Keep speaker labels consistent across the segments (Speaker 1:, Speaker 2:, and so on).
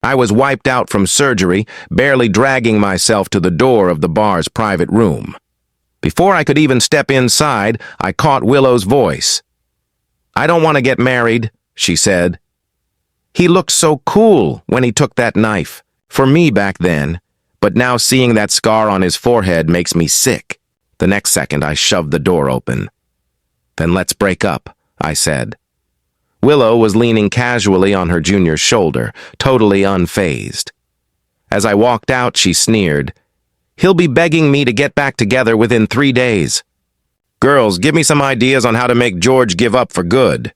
Speaker 1: I was wiped out from surgery, barely dragging myself to the door of the bar's private room. Before I could even step inside, I caught Willow's voice. "I don't want to get married," she said. He looked so cool when he took that knife, for me back then, but now seeing that scar on his forehead makes me sick. The next second, I shoved the door open. "Then let's break up," I said. Willow was leaning casually on her junior's shoulder, totally unfazed. As I walked out, she sneered, "He'll be begging me to get back together within 3 days. Girls, give me some ideas on how to make George give up for good."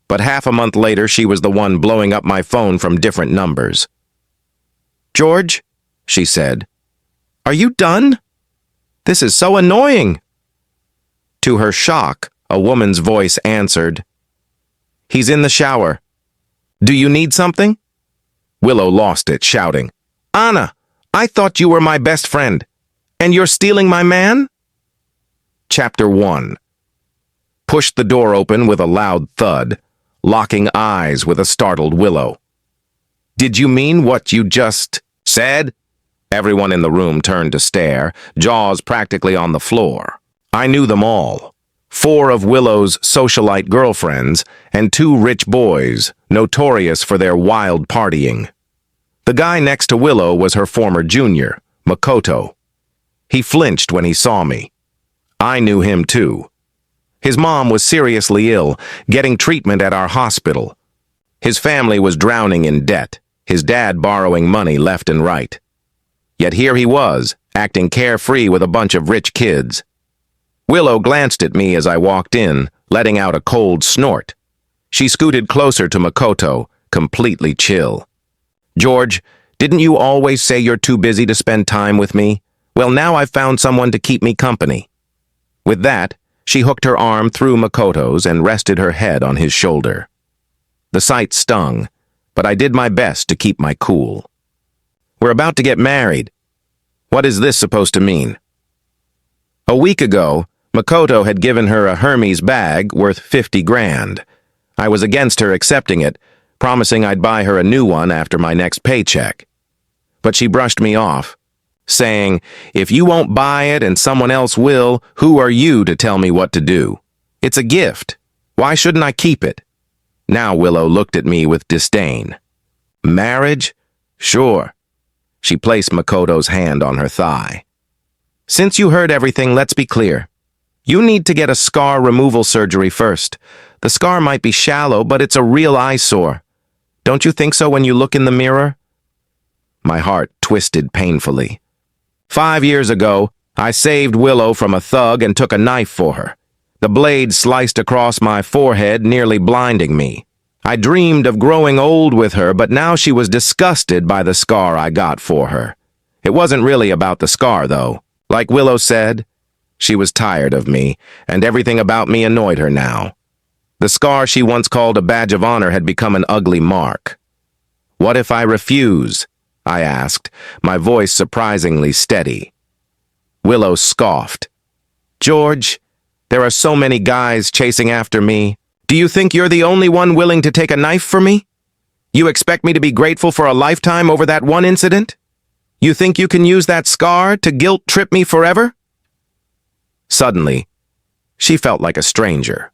Speaker 1: But half a month later, she was the one blowing up my phone from different numbers. "George," she said, "are you done? This is so annoying." To her shock, a woman's voice answered, "He's in the shower. Do you need something?" Willow lost it, shouting, "Anna, I thought you were my best friend, and you're stealing my man?" Chapter 1. Pushed the door open with a loud thud, locking eyes with a startled Willow. "Did you mean what you just said?" Everyone in the room turned to stare, jaws practically on the floor. I knew them all. 4 of Willow's socialite girlfriends and 2 rich boys, notorious for their wild partying. The guy next to Willow was her former junior, Makoto. He flinched when he saw me. I knew him too. His mom was seriously ill, getting treatment at our hospital. His family was drowning in debt, his dad borrowing money left and right. Yet here he was, acting carefree with a bunch of rich kids. Willow glanced at me as I walked in, letting out a cold snort. She scooted closer to Makoto, completely chill. "George, didn't you always say you're too busy to spend time with me? Well, now I've found someone to keep me company." With that, she hooked her arm through Makoto's and rested her head on his shoulder. The sight stung, but I did my best to keep my cool. "We're about to get married. What is this supposed to mean?" A week ago, Makoto had given her a Hermes bag worth 50 grand. I was against her accepting it, promising I'd buy her a new one after my next paycheck. But she brushed me off, saying, "If you won't buy it and someone else will, who are you to tell me what to do? It's a gift. Why shouldn't I keep it?" Now Willow looked at me with disdain. "Marriage? Sure." She placed Makoto's hand on her thigh. "Since you heard everything, let's be clear. You need to get a scar removal surgery first. The scar might be shallow, but it's a real eyesore. Don't you think so when you look in the mirror?" My heart twisted painfully. 5 years ago, I saved Willow from a thug and took a knife for her. The blade sliced across my forehead, nearly blinding me. I dreamed of growing old with her, but now she was disgusted by the scar I got for her. It wasn't really about the scar, though. Like Willow said, she was tired of me, and everything about me annoyed her now. The scar she once called a badge of honor had become an ugly mark. "What if I refuse?" I asked, my voice surprisingly steady. Willow scoffed. "George, there are so many guys chasing after me. Do you think you're the only one willing to take a knife for me? You expect me to be grateful for a lifetime over that one incident? You think you can use that scar to guilt-trip me forever?" Suddenly, she felt like a stranger.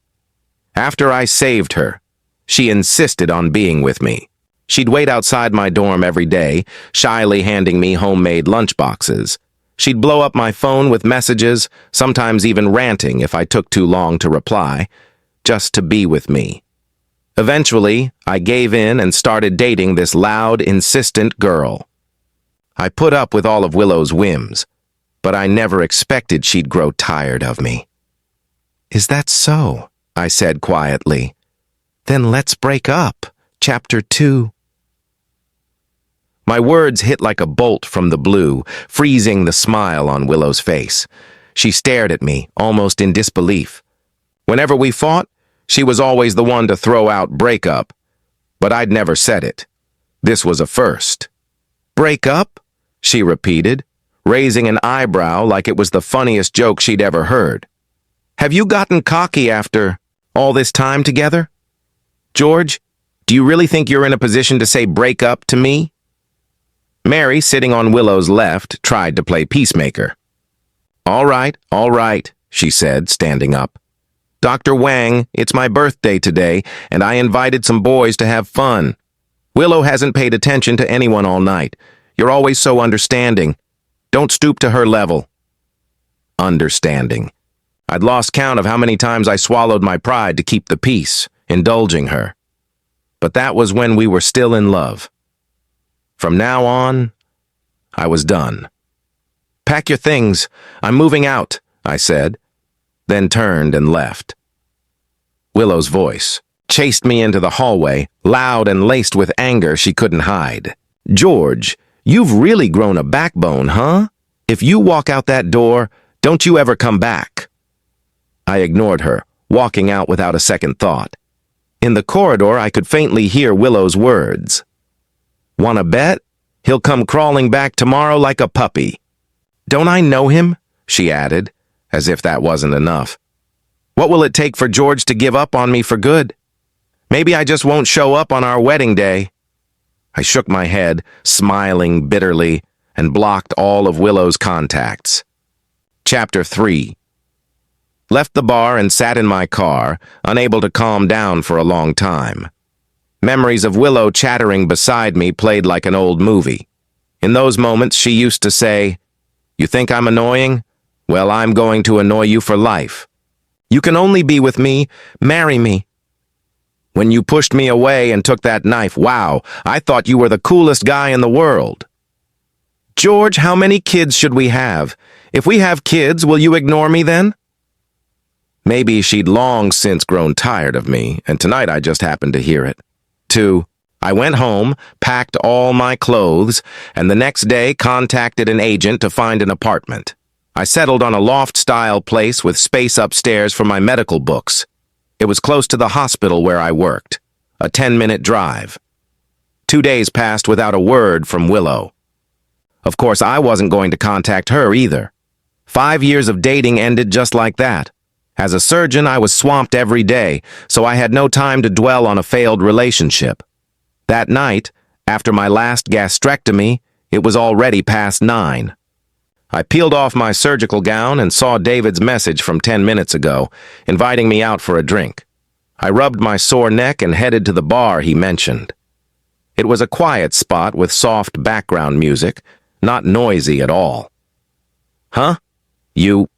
Speaker 1: After I saved her, she insisted on being with me. She'd wait outside my dorm every day, shyly handing me homemade lunchboxes. She'd blow up my phone with messages, sometimes even ranting if I took too long to reply, just to be with me. Eventually, I gave in and started dating this loud, insistent girl. I put up with all of Willow's whims, but I never expected she'd grow tired of me. "Is that so?" I said quietly. "Then let's break up. Chapter 2. My words hit like a bolt from the blue, freezing the smile on Willow's face. She stared at me, almost in disbelief. Whenever we fought, she was always the one to throw out breakup, but I'd never said it. This was a first. "Break up?" she repeated, raising an eyebrow like it was the funniest joke she'd ever heard. "Have you gotten cocky after all this time together? George, Do you really think you're in a position to say break up to me? Mary, sitting on Willow's left, tried to play peacemaker. All right, she said, standing up. Dr. Wang, it's my birthday today, and I invited some boys to have fun. Willow hasn't paid attention to anyone all night. You're always so understanding. Don't stoop to her level. Understanding. I'd lost count of how many times I swallowed my pride to keep the peace, indulging her. But that was when we were still in love. From now on, I was done. Pack your things. I'm moving out, I said, then turned and left. Willow's voice chased me into the hallway, loud and laced with anger she couldn't hide. George, you've really grown a backbone, huh? If you walk out that door, don't you ever come back. I ignored her, walking out without a second thought. In the corridor, I could faintly hear Willow's words. "Wanna bet? He'll come crawling back tomorrow like a puppy." "Don't I know him?" she added, as if that wasn't enough. "What will it take for George to give up on me for good? Maybe I just won't show up on our wedding day." I shook my head, smiling bitterly, and blocked all of Willow's contacts. Chapter 3. Left the bar and sat in my car, unable to calm down for a long time. Memories of Willow chattering beside me played like an old movie. In those moments, she used to say, "You think I'm annoying? Well, I'm going to annoy you for life. You can only be with me, marry me." When you pushed me away and took that knife, wow, I thought you were the coolest guy in the world. "George, how many kids should we have? If we have kids, will you ignore me then?" Maybe she'd long since grown tired of me, and tonight I just happened to hear it. 2. I went home, packed all my clothes, and the next day contacted an agent to find an apartment. I settled on a loft-style place with space upstairs for my medical books. It was close to the hospital where I worked, a 10-minute drive. 2 days passed without a word from Willow. Of course, I wasn't going to contact her either. 5 years of dating ended just like that. As a surgeon, I was swamped every day, so I had no time to dwell on a failed relationship. That night, after my last gastrectomy, it was already past 9. I peeled off my surgical gown and saw David's message from 10 minutes ago, inviting me out for a drink. I rubbed my sore neck and headed to the bar he mentioned. It was a quiet spot with soft background music, not noisy at all. "Huh? You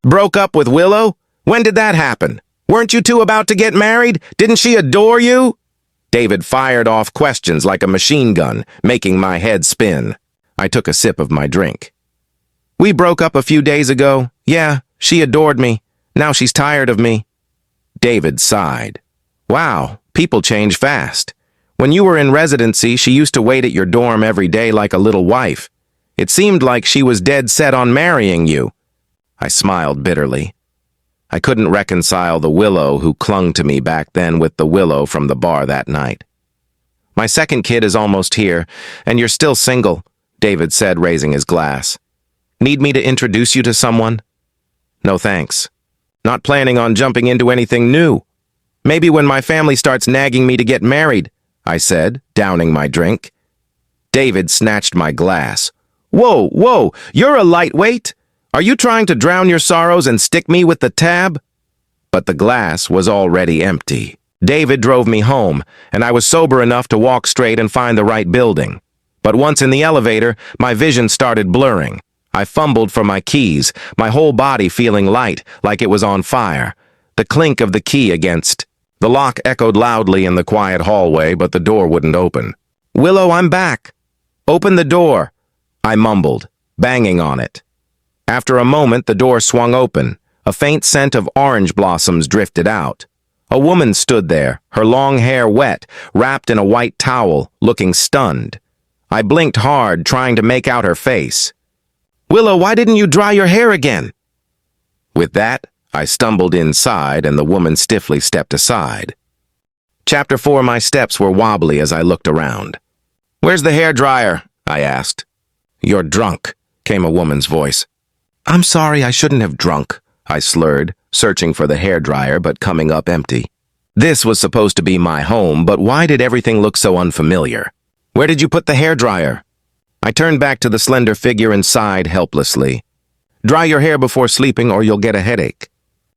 Speaker 1: broke up with Willow? When did that happen? Weren't you two about to get married? Didn't she adore you?" David fired off questions like a machine gun, making my head spin. I took a sip of my drink. "We broke up a few days ago. Yeah, she adored me. Now she's tired of me." David sighed. "Wow, people change fast. When you were in residency, she used to wait at your dorm every day like a little wife. It seemed like she was dead set on marrying you." I smiled bitterly. I couldn't reconcile the Willow who clung to me back then with the Willow from the bar that night. "My second kid is almost here, and you're still single," David said, raising his glass. "Need me to introduce you to someone?" "No thanks. Not planning on jumping into anything new. Maybe when my family starts nagging me to get married," I said, downing my drink. David snatched my glass. Whoa, you're a lightweight? Are you trying to drown your sorrows and stick me with the tab?" But the glass was already empty. David drove me home, and I was sober enough to walk straight and find the right building. But once in the elevator, my vision started blurring. I fumbled for my keys, my whole body feeling light, like it was on fire. The clink of the key against. The lock echoed loudly in the quiet hallway, but the door wouldn't open. "Willow, I'm back." "Open the door," I mumbled, banging on it. After a moment, the door swung open. A faint scent of orange blossoms drifted out. A woman stood there, her long hair wet, wrapped in a white towel, looking stunned. I blinked hard, trying to make out her face. "Willow, why didn't you dry your hair again?" With that, I stumbled inside, and the woman stiffly stepped aside. Chapter 4. My steps were wobbly as I looked around. "Where's the hairdryer?" I asked. "You're drunk," came a woman's voice. "I'm sorry, I shouldn't have drunk," I slurred, searching for the hairdryer but coming up empty. This was supposed to be my home, but why did everything look so unfamiliar? Where did you put the hairdryer? I turned back to the slender figure and sighed helplessly. Dry your hair before sleeping or you'll get a headache.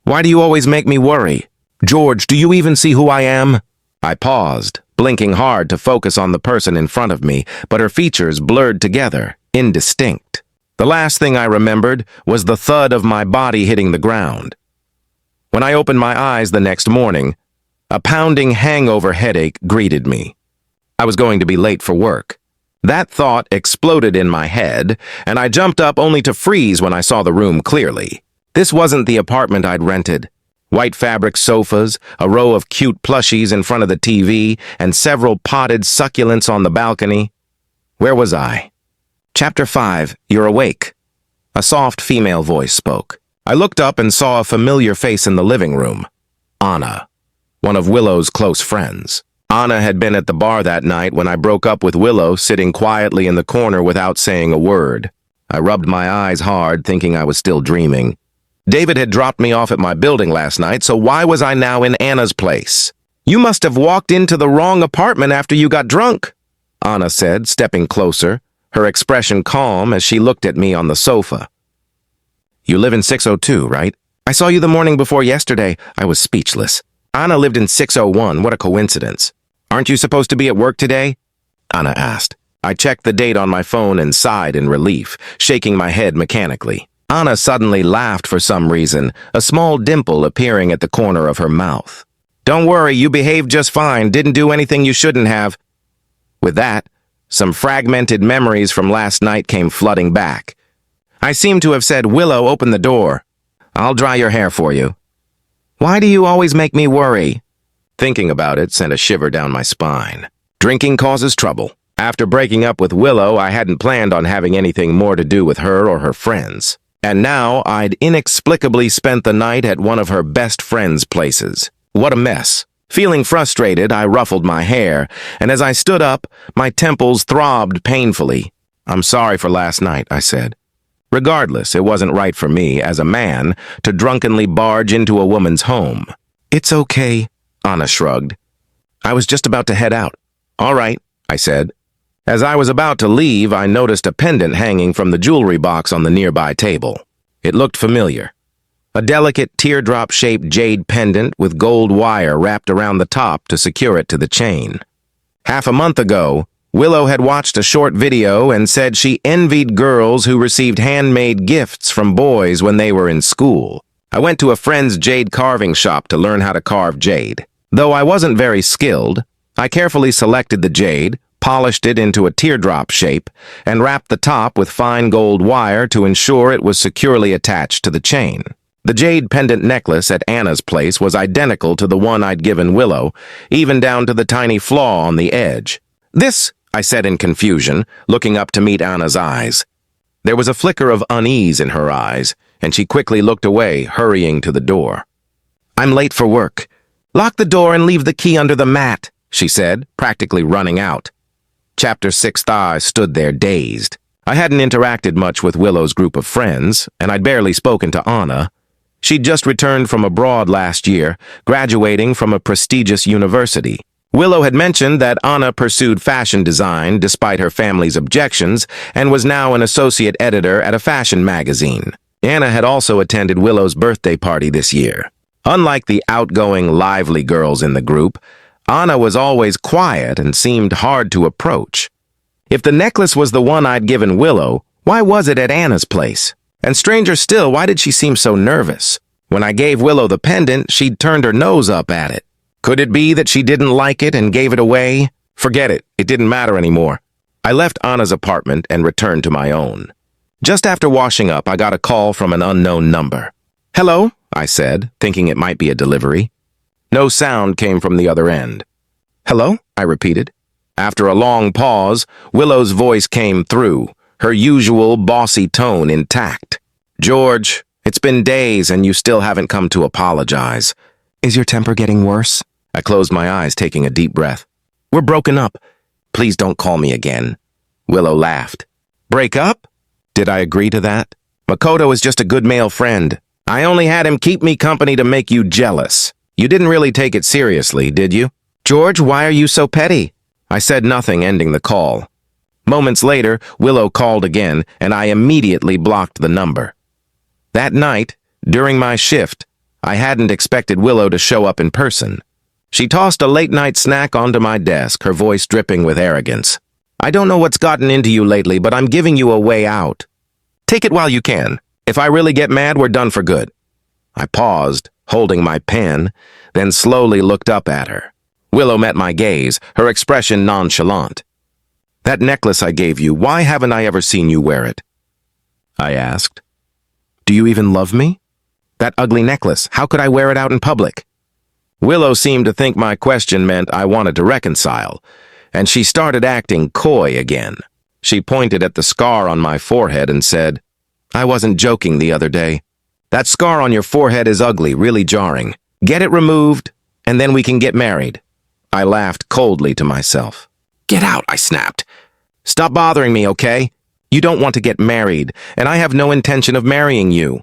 Speaker 1: Why do you always make me worry? George, do you even see who I am? I paused, blinking hard to focus on the person in front of me, but her features blurred together, indistinct. The last thing I remembered was the thud of my body hitting the ground. When I opened my eyes the next morning, a pounding hangover headache greeted me. I was going to be late for work. That thought exploded in my head, and I jumped up only to freeze when I saw the room clearly. This wasn't the apartment I'd rented. White fabric sofas, a row of cute plushies in front of the TV, and several potted succulents on the balcony. Where was I? Chapter 5, You're Awake. A soft female voice spoke. I looked up and saw a familiar face in the living room. Anna, one of Willow's close friends. Anna had been at the bar that night when I broke up with Willow, sitting quietly in the corner without saying a word. I rubbed my eyes hard, thinking I was still dreaming. David had dropped me off at my building last night, so why was I now in Anna's place? You must have walked into the wrong apartment after you got drunk, Anna said, stepping closer, her expression calm as she looked at me on the sofa. You live in 602, right? I saw you the morning before yesterday. I was speechless. Anna lived in 601. What a coincidence. Aren't you supposed to be at work today? Anna asked. I checked the date on my phone and sighed in relief, shaking my head mechanically. Anna suddenly laughed for some reason, a small dimple appearing at the corner of her mouth. Don't worry, you behaved just fine, didn't do anything you shouldn't have. With that, some fragmented memories from last night came flooding back. I seem to have said, Willow, open the door. I'll dry your hair for you. Why do you always make me worry? Thinking about it sent a shiver down my spine. Drinking causes trouble. After breaking up with Willow, I hadn't planned on having anything more to do with her or her friends. And now I'd inexplicably spent the night at one of her best friend's places. What a mess. Feeling frustrated, I ruffled my hair, and as I stood up, my temples throbbed painfully. I'm sorry for last night, I said. Regardless, it wasn't right for me, as a man, to drunkenly barge into a woman's home. It's okay, Anna shrugged. I was just about to head out. All right, I said. As I was about to leave, I noticed a pendant hanging from the jewelry box on the nearby table. It looked familiar. A delicate teardrop-shaped jade pendant with gold wire wrapped around the top to secure it to the chain. Half a month ago, Willow had watched a short video and said she envied girls who received handmade gifts from boys when they were in school. I went to a friend's jade carving shop to learn how to carve jade. Though I wasn't very skilled, I carefully selected the jade, polished it into a teardrop shape, and wrapped the top with fine gold wire to ensure it was securely attached to the chain. The jade pendant necklace at Anna's place was identical to the one I'd given Willow, even down to the tiny flaw on the edge. This, I said in confusion, looking up to meet Anna's eyes. There was a flicker of unease in her eyes, and she quickly looked away, hurrying to the door. I'm late for work. Lock the door and leave the key under the mat, she said, practically running out. Chapter 6 stood there dazed. I hadn't interacted much with Willow's group of friends, and I'd barely spoken to Anna. She'd just returned from abroad last year, graduating from a prestigious university. Willow had mentioned that Anna pursued fashion design despite her family's objections and was now an associate editor at a fashion magazine. Anna had also attended Willow's birthday party this year. Unlike the outgoing, lively girls in the group, Anna was always quiet and seemed hard to approach. If the necklace was the one I'd given Willow, why was it at Anna's place? And stranger still, why did she seem so nervous? When I gave Willow the pendant, she'd turned her nose up at it. Could it be that she didn't like it and gave it away? Forget it, it didn't matter anymore. I left Anna's apartment and returned to my own. Just after washing up, I got a call from an unknown number. Hello, I said, thinking it might be a delivery. No sound came from the other end. Hello, I repeated. After a long pause, Willow's voice came through, her usual bossy tone intact. George, it's been days and you still haven't come to apologize. Is your temper getting worse? I closed my eyes, taking a deep breath. We're broken up. Please don't call me again. Willow laughed. Break up? Did I agree to that? Makoto is just a good male friend. I only had him keep me company to make you jealous. You didn't really take it seriously, did you? George, why are you so petty? I said nothing, ending the call. Moments later, Willow called again, and I immediately blocked the number. That night, during my shift, I hadn't expected Willow to show up in person. She tossed a late-night snack onto my desk, her voice dripping with arrogance. I don't know what's gotten into you lately, but I'm giving you a way out. Take it while you can. If I really get mad, we're done for good. I paused, holding my pen, then slowly looked up at her. Willow met my gaze, her expression nonchalant. That necklace I gave you, why haven't I ever seen you wear it? I asked. Do you even love me? That ugly necklace, how could I wear it out in public? Willow seemed to think my question meant I wanted to reconcile, and she started acting coy again. She pointed at the scar on my forehead and said, I wasn't joking the other day. That scar on your forehead is ugly, really jarring. Get it removed, and then we can get married. I laughed coldly to myself. Get out, I snapped. Stop bothering me, okay? You don't want to get married, and I have no intention of marrying you.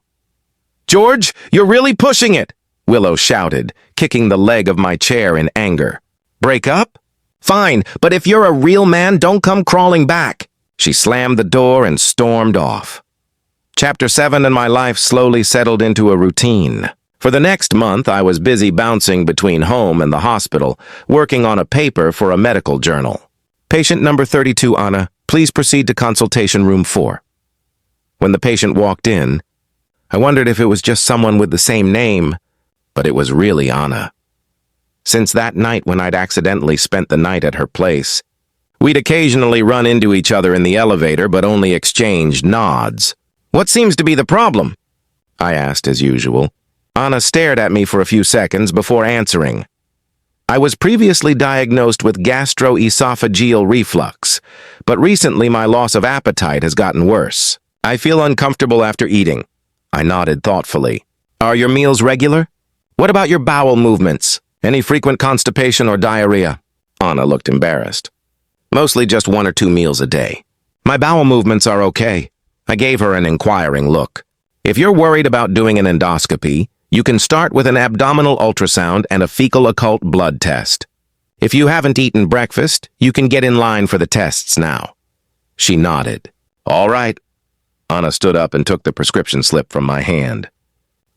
Speaker 1: George, you're really pushing it, Willow shouted, kicking the leg of my chair in anger. Break up? Fine, but if you're a real man, don't come crawling back. She slammed the door and stormed off. Chapter 7 and my life slowly settled into a routine. For the next month, I was busy bouncing between home and the hospital, working on a paper for a medical journal. Patient number 32, Anna, please proceed to consultation room 4. When the patient walked in, I wondered if it was just someone with the same name, but it was really Anna. Since that night when I'd accidentally spent the night at her place, we'd occasionally run into each other in the elevator, but only exchanged nods. What seems to be the problem? I asked as usual. Anna stared at me for a few seconds before answering. I was previously diagnosed with gastroesophageal reflux, but recently my loss of appetite has gotten worse. I feel uncomfortable after eating. I nodded thoughtfully. Are your meals regular? What about your bowel movements? Any frequent constipation or diarrhea? Anna looked embarrassed. Mostly just 1 or 2 meals a day. My bowel movements are okay. I gave her an inquiring look. If you're worried about doing an endoscopy, you can start with an abdominal ultrasound and a fecal occult blood test. If you haven't eaten breakfast, you can get in line for the tests now. She nodded. All right. Anna stood up and took the prescription slip from my hand.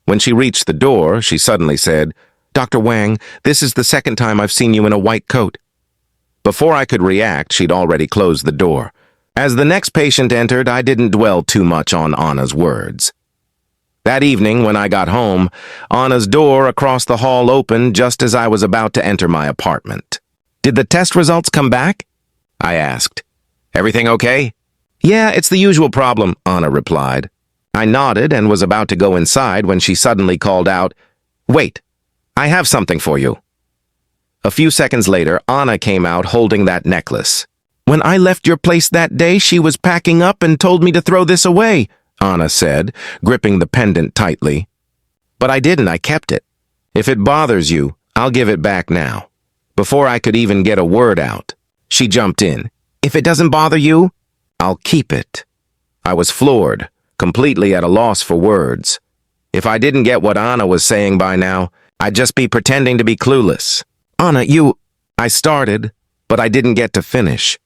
Speaker 1: When she reached the door, she suddenly said, Dr. Wang, this is the second time I've seen you in a white coat. Before I could react, she'd already closed the door. As the next patient entered, I didn't dwell too much on Anna's words. That evening, when I got home, Anna's door across the hall opened just as I was about to enter my apartment. Did the test results come back? I asked. Everything okay? Yeah, it's the usual problem, Anna replied. I nodded and was about to go inside when she suddenly called out, Wait, I have something for you. A few seconds later, Anna came out holding that necklace. When I left your place that day, she was packing up and told me to throw this away, Anna said, gripping the pendant tightly. But I didn't, I kept it. If it bothers you, I'll give it back now. Before I could even get a word out, she jumped in. If it doesn't bother you, I'll keep it. I was floored, completely at a loss for words. If I didn't get what Anna was saying by now, I'd just be pretending to be clueless. Anna, I started, but I didn't get to finish.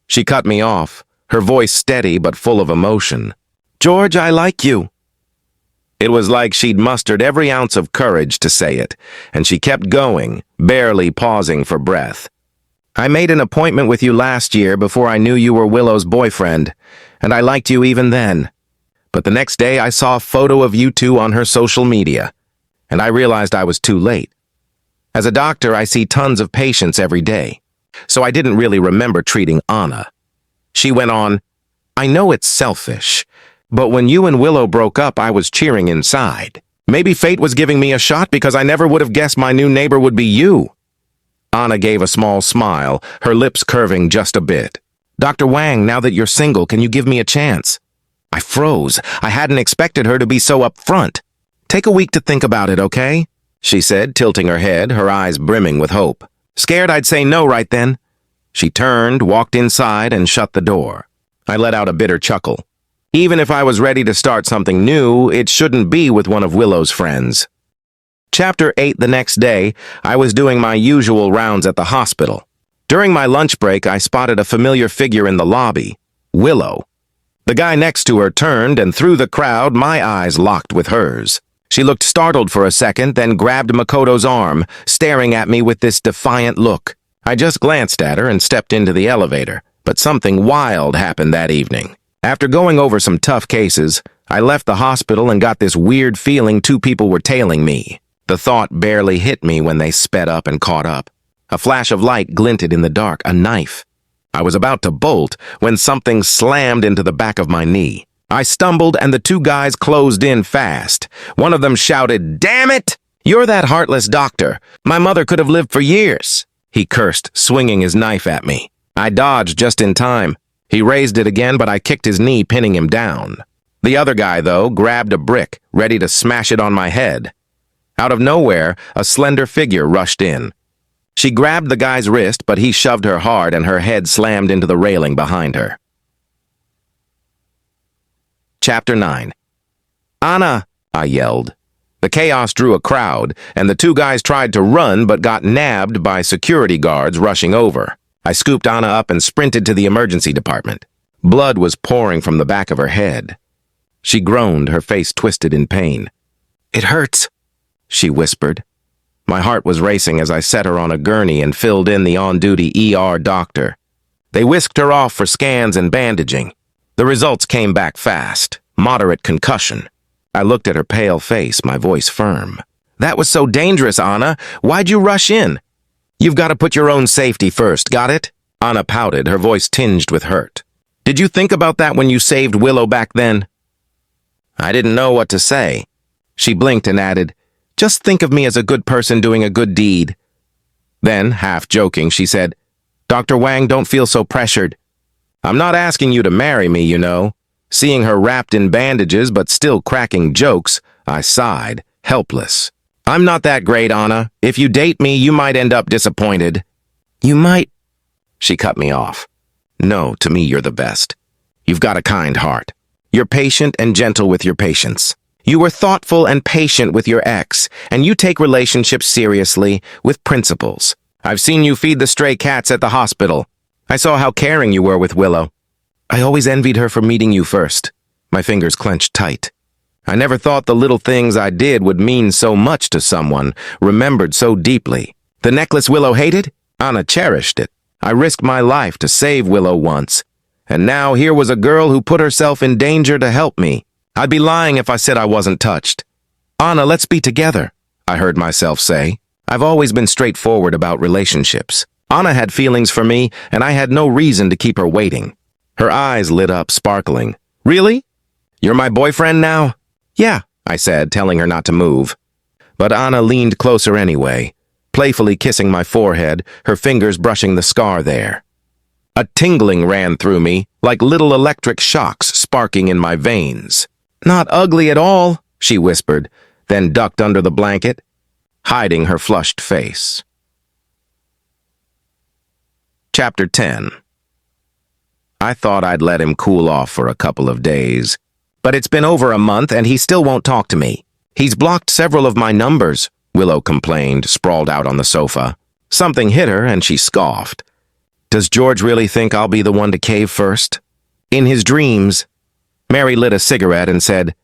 Speaker 1: She cut me off, her voice steady but full of emotion. George, I like you. It was like she'd mustered every ounce of courage to say it, and she kept going, barely pausing for breath. I made an appointment with you last year before I knew you were Willow's boyfriend, and I liked you even then. But the next day I saw a photo of you two on her social media, and I realized I was too late. As a doctor, I see tons of patients every day, so I didn't really remember treating Anna. She went on, I know it's selfish, but when you and Willow broke up, I was cheering inside. Maybe fate was giving me a shot because I never would have guessed my new neighbor would be you. Anna gave a small smile, her lips curving just a bit. Dr. Wang, now that you're single, can you give me a chance? I froze. I hadn't expected her to be so upfront. Take a week to think about it, okay? She said, tilting her head, her eyes brimming with hope. Scared I'd say no right then? She turned, walked inside, and shut the door. I let out a bitter chuckle. Even if I was ready to start something new, it shouldn't be with one of Willow's friends. Chapter 8. The next day, I was doing my usual rounds at the hospital. During my lunch break, I spotted a familiar figure in the lobby, Willow. The guy next to her turned, and through the crowd, my eyes locked with hers. She looked startled for a second, then grabbed Makoto's arm, staring at me with this defiant look. I just glanced at her and stepped into the elevator, but something wild happened that evening. After going over some tough cases, I left the hospital and got this weird feeling two people were tailing me. The thought barely hit me when they sped up and caught up. A flash of light glinted in the dark, a knife. I was about to bolt when something slammed into the back of my knee. I stumbled and the two guys closed in fast. One of them shouted, "Damn it! You're that heartless doctor. My mother could have lived for years." He cursed, swinging his knife at me. I dodged just in time. He raised it again, but I kicked his knee, pinning him down. The other guy, though, grabbed a brick, ready to smash it on my head. Out of nowhere, a slender figure rushed in. She grabbed the guy's wrist, but he shoved her hard and her head slammed into the railing behind her. Chapter 9. "Anna!" I yelled. The chaos drew a crowd, and the two guys tried to run but got nabbed by security guards rushing over. I scooped Anna up and sprinted to the emergency department. Blood was pouring from the back of her head. She groaned, her face twisted in pain. "It hurts," she whispered. My heart was racing as I set her on a gurney and filled in the on-duty ER doctor. They whisked her off for scans and bandaging. The results came back fast. Moderate concussion. I looked at her pale face, my voice firm. "That was so dangerous, Anna. Why'd you rush in?" "You've got to put your own safety first, got it?" Anna pouted, her voice tinged with hurt. "Did you think about that when you saved Willow back then?" I didn't know what to say. She blinked and added, "Just think of me as a good person doing a good deed." Then, half joking, she said, "Dr. Wang, don't feel so pressured. I'm not asking you to marry me, you know." Seeing her wrapped in bandages but still cracking jokes, I sighed, helpless. "I'm not that great, Anna. If you date me, you might end up disappointed." "You might—" She cut me off. "No, to me you're the best. You've got a kind heart. You're patient and gentle with your patients. You were thoughtful and patient with your ex, and you take relationships seriously, with principles. I've seen you feed the stray cats at the hospital. I saw how caring you were with Willow. I always envied her for meeting you first." My fingers clenched tight. I never thought the little things I did would mean so much to someone, remembered so deeply. The necklace Willow hated? Anna cherished it. I risked my life to save Willow once, and now here was a girl who put herself in danger to help me. I'd be lying if I said I wasn't touched. "Anna, let's be together," I heard myself say. I've always been straightforward about relationships. Anna had feelings for me, and I had no reason to keep her waiting. Her eyes lit up, sparkling. "Really? You're my boyfriend now?" "Yeah," I said, telling her not to move. But Anna leaned closer anyway, playfully kissing my forehead, her fingers brushing the scar there. A tingling ran through me, like little electric shocks sparking in my veins. "Not ugly at all," she whispered, then ducked under the blanket, hiding her flushed face. Chapter 10. I thought I'd let him cool off for a couple of days, but it's been over a month and he still won't talk to me. "He's blocked several of my numbers," Willow complained, sprawled out on the sofa. Something hit her and she scoffed. "Does George really think I'll be the one to cave first?" "In his dreams." Mary lit a cigarette and said,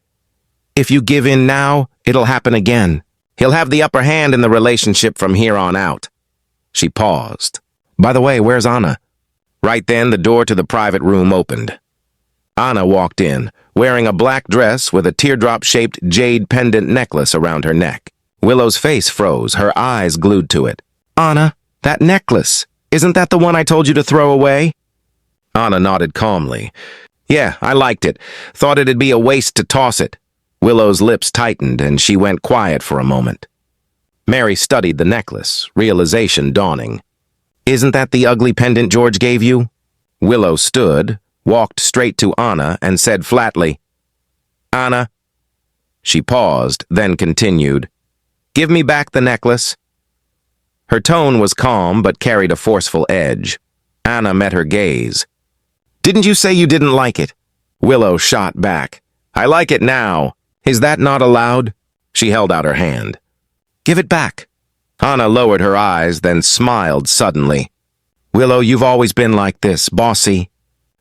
Speaker 1: "If you give in now, it'll happen again. He'll have the upper hand in the relationship from here on out." She paused. "By the way, where's Anna?" Right then, the door to the private room opened. Anna walked in, wearing a black dress with a teardrop-shaped jade pendant necklace around her neck. Willow's face froze, her eyes glued to it. "Anna, that necklace, isn't that the one I told you to throw away?" Anna nodded calmly. "Yeah, I liked it. Thought it'd be a waste to toss it." Willow's lips tightened and she went quiet for a moment. Mary studied the necklace, realization dawning. "Isn't that the ugly pendant George gave you?" Willow stood, walked straight to Anna, and said flatly, "Anna." She paused, then continued, "Give me back the necklace." Her tone was calm but carried a forceful edge. Anna met her gaze. "Didn't you say you didn't like it?" Willow shot back. "I like it now. Is that not allowed?" She held out her hand. Give it back." Anna lowered her eyes, then smiled suddenly. "Willow, you've always been like this, bossy.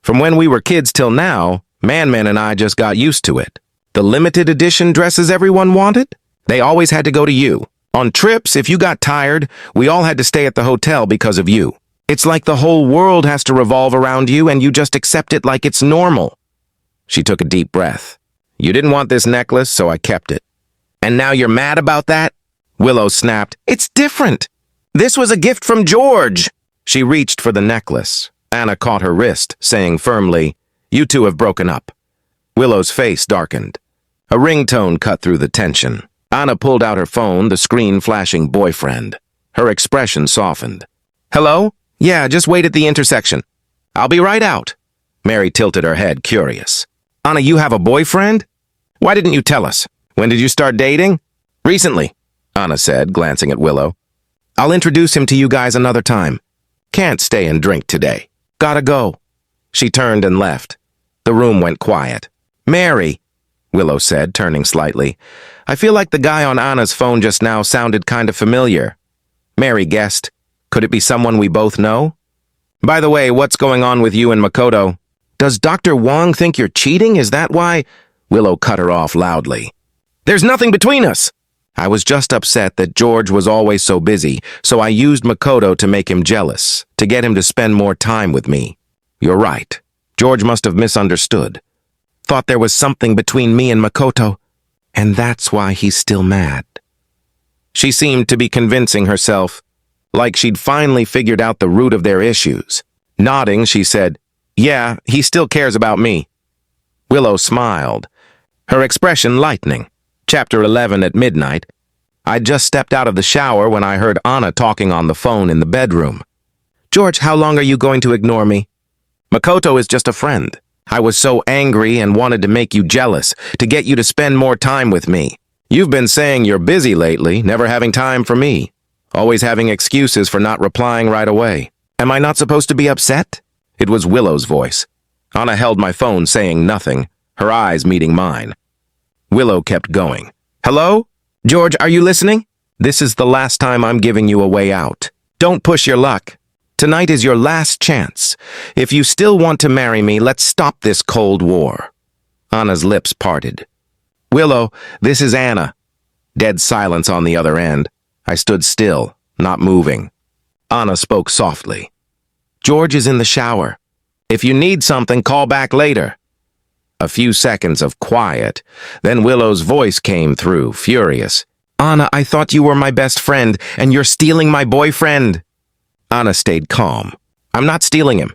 Speaker 1: From when we were kids till now, Man-Man and I just got used to it. The limited edition dresses everyone wanted? They always had to go to you. On trips, if you got tired, we all had to stay at the hotel because of you. It's like the whole world has to revolve around you and you just accept it like it's normal." She took a deep breath. "You didn't want this necklace, so I kept it. And now you're mad about that?" Willow snapped. "It's different. This was a gift from George." She reached for the necklace. Anna caught her wrist, saying firmly, "You two have broken up." Willow's face darkened. A ringtone cut through the tension. Anna pulled out her phone, the screen flashing boyfriend. Her expression softened. "Hello? Yeah, just wait at the intersection. I'll be right out." Mary tilted her head, curious. "Anna, you have a boyfriend? Why didn't you tell us? When did you start dating?" "Recently," Anna said, glancing at Willow. "I'll introduce him to you guys another time. Can't stay and drink today. Gotta go." She turned and left. The room went quiet. "Mary," Willow said, turning slightly. "I feel like the guy on Anna's phone just now sounded kind of familiar." Mary guessed. "Could it be someone we both know? By the way, what's going on with you and Makoto? Does Dr. Wong think you're cheating? Is that why?" Willow cut her off loudly. "There's nothing between us!" "I was just upset that George was always so busy, so I used Makoto to make him jealous, to get him to spend more time with me. You're right. George must have misunderstood. Thought there was something between me and Makoto, and that's why he's still mad." She seemed to be convincing herself, like she'd finally figured out the root of their issues. Nodding, she said, "Yeah, he still cares about me." Willow smiled, her expression lightening. Chapter 11 at midnight. I'd just stepped out of the shower when I heard Anna talking on the phone in the bedroom. "George, how long are you going to ignore me?" "Makoto is just a friend. I was so angry and wanted to make you jealous, to get you to spend more time with me. You've been saying you're busy lately, never having time for me. Always having excuses for not replying right away. Am I not supposed to be upset?" It was Willow's voice. Anna held my phone, saying nothing, her eyes meeting mine. Willow kept going. "Hello? George, are you listening? This is the last time I'm giving you a way out. Don't push your luck. Tonight is your last chance. If you still want to marry me, let's stop this Cold War." Anna's lips parted. "Willow, this is Anna." Dead silence on the other end. I stood still, not moving. Anna spoke softly. "George is in the shower. If you need something, call back later." A few seconds of quiet, then Willow's voice came through, furious. "Anna, I thought you were my best friend, and you're stealing my boyfriend." Anna stayed calm. "I'm not stealing him.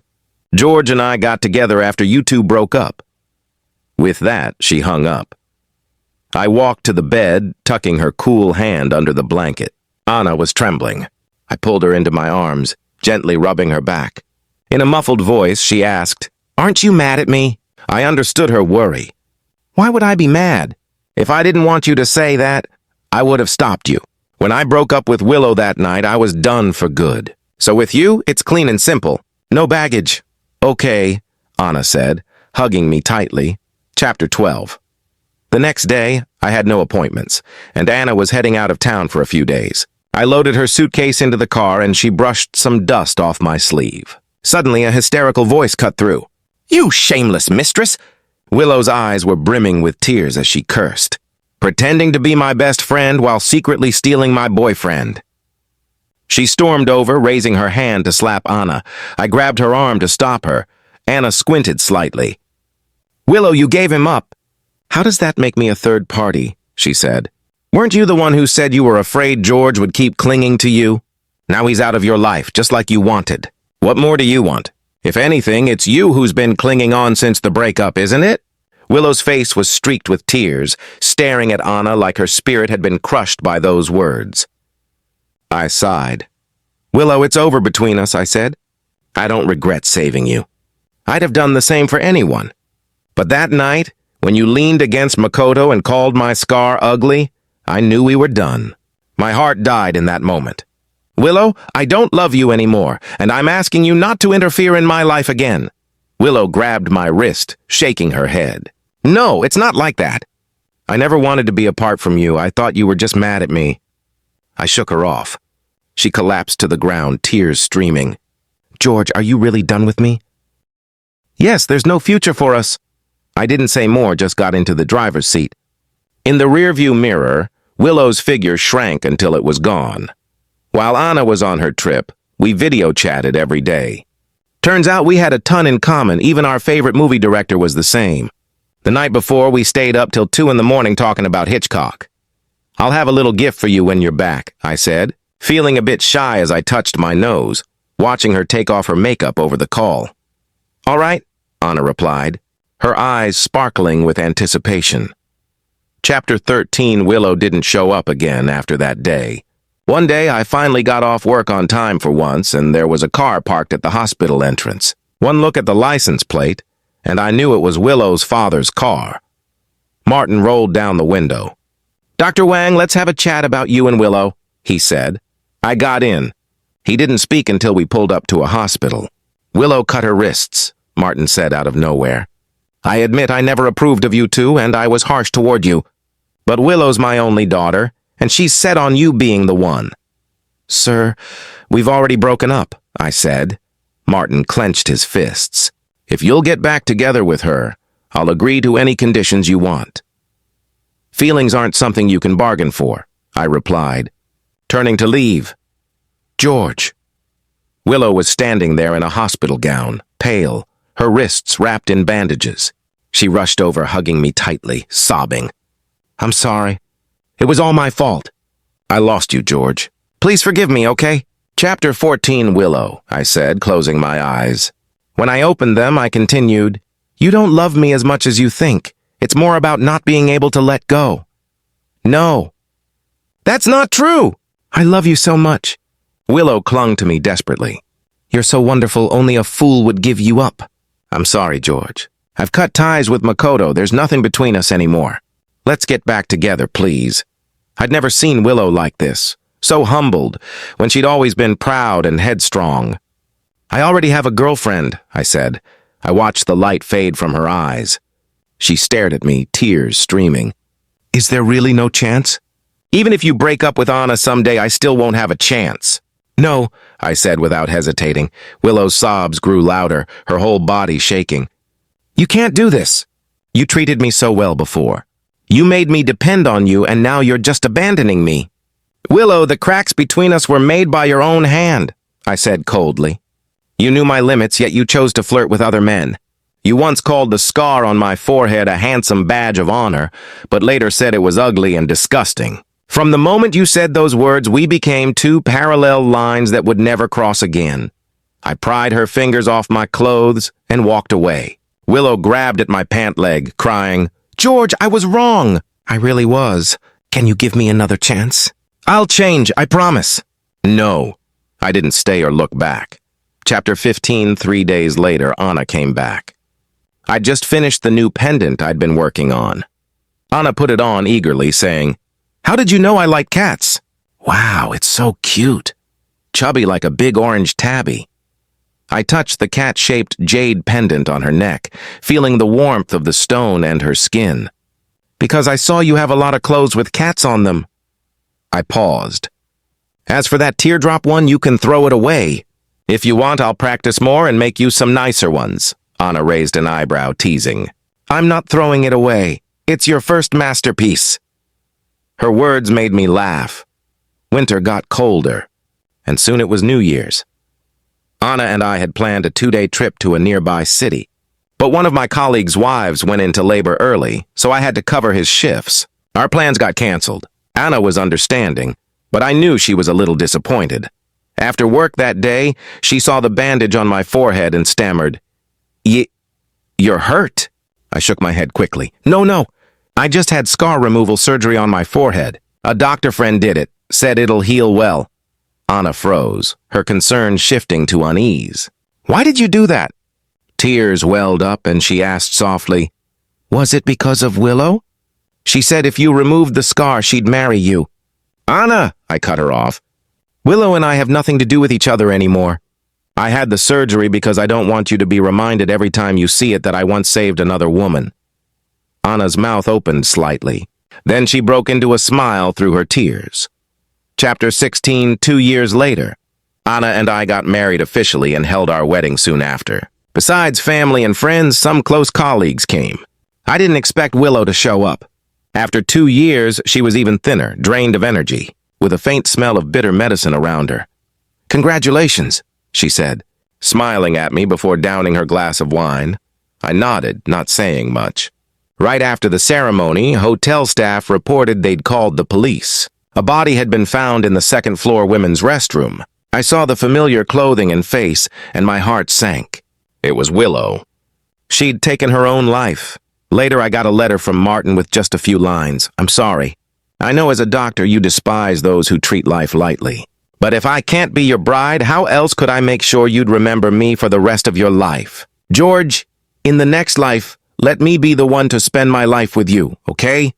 Speaker 1: George and I got together after you two broke up." With that, she hung up. I walked to the bed, tucking her cool hand under the blanket. Anna was trembling. I pulled her into my arms, gently rubbing her back. In a muffled voice, she asked, "Aren't you mad at me?" I understood her worry. "Why would I be mad? If I didn't want you to say that, I would have stopped you. When I broke up with Willow that night, I was done for good. So with you, it's clean and simple. No baggage." "Okay," Anna said, hugging me tightly. Chapter 12. The next day, I had no appointments, and Anna was heading out of town for a few days. I loaded her suitcase into the car, and she brushed some dust off my sleeve. Suddenly, a hysterical voice cut through. "You shameless mistress!" Willow's eyes were brimming with tears as she cursed. "Pretending to be my best friend while secretly stealing my boyfriend." She stormed over, raising her hand to slap Anna. I grabbed her arm to stop her. Anna squinted slightly. "Willow, you gave him up." "How does that make me a third party?" she said. "Weren't you the one who said you were afraid George would keep clinging to you? Now he's out of your life, just like you wanted. What more do you want? If anything, it's you who's been clinging on since the breakup, isn't it?" Willow's face was streaked with tears, staring at Anna like her spirit had been crushed by those words. I sighed. "Willow, it's over between us," I said. "I don't regret saving you. I'd have done the same for anyone. But that night, when you leaned against Makoto and called my scar ugly, I knew we were done. My heart died in that moment. Willow, I don't love you anymore, and I'm asking you not to interfere in my life again." Willow grabbed my wrist, shaking her head. "No, it's not like that. I never wanted to be apart from you. I thought you were just mad at me." I shook her off. She collapsed to the ground, tears streaming. George, are you really done with me? Yes, there's no future for us. I didn't say more, just got into the driver's seat. In the rearview mirror, Willow's figure shrank until it was gone. While Anna was on her trip, we video chatted every day. Turns out we had a ton in common, even our favorite movie director was the same. The night before, we stayed up till 2 in the morning talking about Hitchcock. I'll have a little gift for you when you're back, I said, feeling a bit shy as I touched my nose, watching her take off her makeup over the call. All right, Anna replied, her eyes sparkling with anticipation. Chapter 13, Willow didn't show up again after that day. One day, I finally got off work on time for once, and there was a car parked at the hospital entrance. One look at the license plate, and I knew it was Willow's father's car. Martin rolled down the window. Dr. Wang, let's have a chat about you and Willow, he said. I got in. He didn't speak until we pulled up to a hospital. Willow cut her wrists, Martin said out of nowhere. I admit I never approved of you two, and I was harsh toward you. But Willow's my only daughter, and she's set on you being the one. Sir, we've already broken up, I said. Martin clenched his fists. If you'll get back together with her, I'll agree to any conditions you want. Feelings aren't something you can bargain for, I replied, turning to leave. George. Willow was standing there in a hospital gown, pale, her wrists wrapped in bandages. She rushed over, hugging me tightly, sobbing. I'm sorry. It was all my fault. I lost you, George. Please forgive me, okay? Chapter 14, Willow, I said, closing my eyes. When I opened them, I continued, You don't love me as much as you think. It's more about not being able to let go. No. That's not true. I love you so much. Willow clung to me desperately. You're so wonderful, only a fool would give you up. I'm sorry, George. I've cut ties with Makoto. There's nothing between us anymore. Let's get back together, please. I'd never seen Willow like this, so humbled, when she'd always been proud and headstrong. I already have a girlfriend, I said. I watched the light fade from her eyes. She stared at me, tears streaming. Is there really no chance? Even if you break up with Anna someday, I still won't have a chance. No, I said without hesitating. Willow's sobs grew louder, her whole body shaking. You can't do this. You treated me so well before. You made me depend on you, and now you're just abandoning me. Willow, the cracks between us were made by your own hand, I said coldly. You knew my limits, yet you chose to flirt with other men. You once called the scar on my forehead a handsome badge of honor, but later said it was ugly and disgusting. From the moment you said those words, we became two parallel lines that would never cross again. I pried her fingers off my clothes and walked away. Willow grabbed at my pant leg, crying, George, I was wrong. I really was. Can you give me another chance? I'll change, I promise. No. I didn't stay or look back. Chapter 15, 3 days later, Anna came back. I'd just finished the new pendant I'd been working on. Anna put it on eagerly, saying, How did you know I like cats? Wow, it's so cute. Chubby like a big orange tabby. I touched the cat-shaped jade pendant on her neck, feeling the warmth of the stone and her skin. Because I saw you have a lot of clothes with cats on them. I paused. As for that teardrop one, you can throw it away. If you want, I'll practice more and make you some nicer ones. Anna raised an eyebrow, teasing. I'm not throwing it away. It's your first masterpiece. Her words made me laugh. Winter got colder, and soon it was New Year's. Anna and I had planned a 2-day trip to a nearby city, but one of my colleagues' wives went into labor early, so I had to cover his shifts. Our plans got canceled. Anna was understanding, but I knew she was a little disappointed. After work that day, she saw the bandage on my forehead and stammered, You're hurt? I shook my head quickly. No. I just had scar removal surgery on my forehead. A doctor friend did it, said it'll heal well. Anna froze, her concern shifting to unease. Why did you do that? Tears welled up and she asked softly, Was it because of Willow? She said if you removed the scar, she'd marry you. Anna, I cut her off. Willow and I have nothing to do with each other anymore. I had the surgery because I don't want you to be reminded every time you see it that I once saved another woman. Anna's mouth opened slightly. Then she broke into a smile through her tears. Chapter 16, 2 years later. Anna and I got married officially and held our wedding soon after. Besides family and friends, some close colleagues came. I didn't expect Willow to show up. After 2 years, she was even thinner, drained of energy, with a faint smell of bitter medicine around her. "Congratulations," she said, smiling at me before downing her glass of wine. I nodded, not saying much. Right after the ceremony, hotel staff reported they'd called the police. A body had been found in the second-floor women's restroom. I saw the familiar clothing and face, and my heart sank. It was Willow. She'd taken her own life. Later, I got a letter from Martin with just a few lines. "I'm sorry. I know as a doctor you despise those who treat life lightly. But if I can't be your bride, how else could I make sure you'd remember me for the rest of your life? George, in the next life, let me be the one to spend my life with you, okay?"